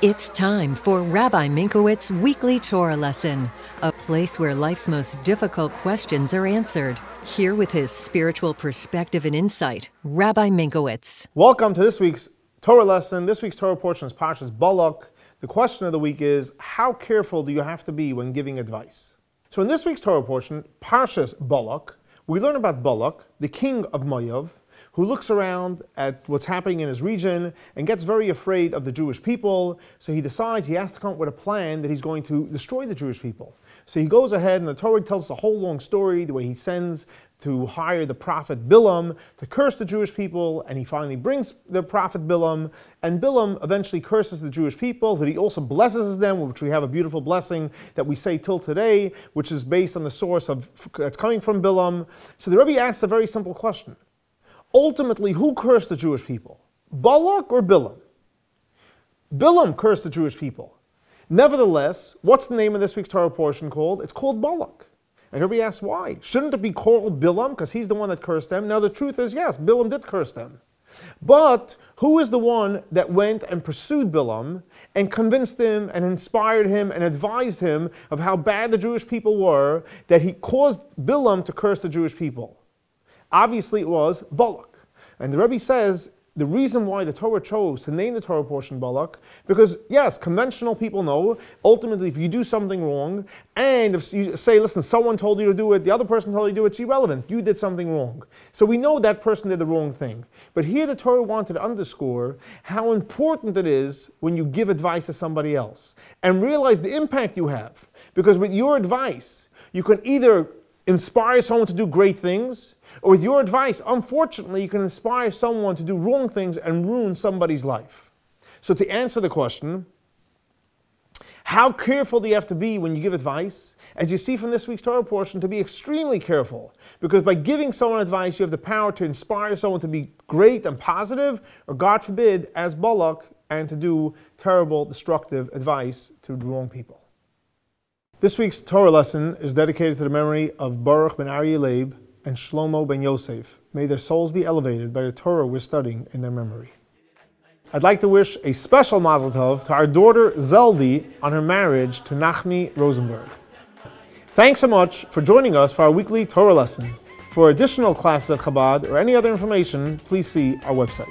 It's time for Rabbi Minkowicz's Weekly Torah Lesson, a place where life's most difficult questions are answered. Here with his spiritual perspective and insight, Rabbi Minkowicz. Welcome to this week's Torah lesson. This week's Torah portion is Parsha's Balak. The question of the week is, how careful do you have to be when giving advice? So in this week's Torah portion, Parsha's Balak, we learn about Balak, the king of Moav, who looks around at what's happening in his region and gets very afraid of the Jewish people. So he decides he has to come up with a plan that he's going to destroy the Jewish people. So he goes ahead, and the Torah tells us a whole long story, the way he sends to hire the prophet Bilam to curse the Jewish people, and he finally brings the prophet Bilam, and Bilam eventually curses the Jewish people, but he also blesses them, which we have a beautiful blessing that we say till today, which is based on the source of that's coming from Bilam. So the Rebbe asks a very simple question. Ultimately, who cursed the Jewish people? Balak or Bilam? Bilam cursed the Jewish people. Nevertheless, what's the name of this week's Torah portion called? It's called Balak. And everybody asks why. Shouldn't it be called Bilam because he's the one that cursed them? Now the truth is, yes, Bilam did curse them. But who is the one that went and pursued Bilam and convinced him and inspired him and advised him of how bad the Jewish people were, that he caused Bilam to curse the Jewish people? Obviously it was Balak. And the Rebbe says the reason why the Torah chose to name the Torah portion Balak, because yes, conventional people know, ultimately if you do something wrong, and if you say, listen, someone told you to do it, the other person told you to do it, it's irrelevant, you did something wrong. So we know that person did the wrong thing. But here the Torah wanted to underscore how important it is when you give advice to somebody else, and realize the impact you have. Because with your advice, you can either inspire someone to do great things, or with your advice, unfortunately, you can inspire someone to do wrong things and ruin somebody's life. So to answer the question, how careful do you have to be when you give advice? As you see from this week's Torah portion, to be extremely careful. Because by giving someone advice, you have the power to inspire someone to be great and positive, or God forbid, as Balak, and to do terrible, destructive advice to the wrong people. This week's Torah lesson is dedicated to the memory of Baruch ben Aryeh Leib and Shlomo Ben Yosef. May their souls be elevated by the Torah we're studying in their memory. I'd like to wish a special mazel tov to our daughter Zeldi on her marriage to Nachmi Rosenberg. Thanks so much for joining us for our weekly Torah lesson. For additional classes at Chabad or any other information, please see our website.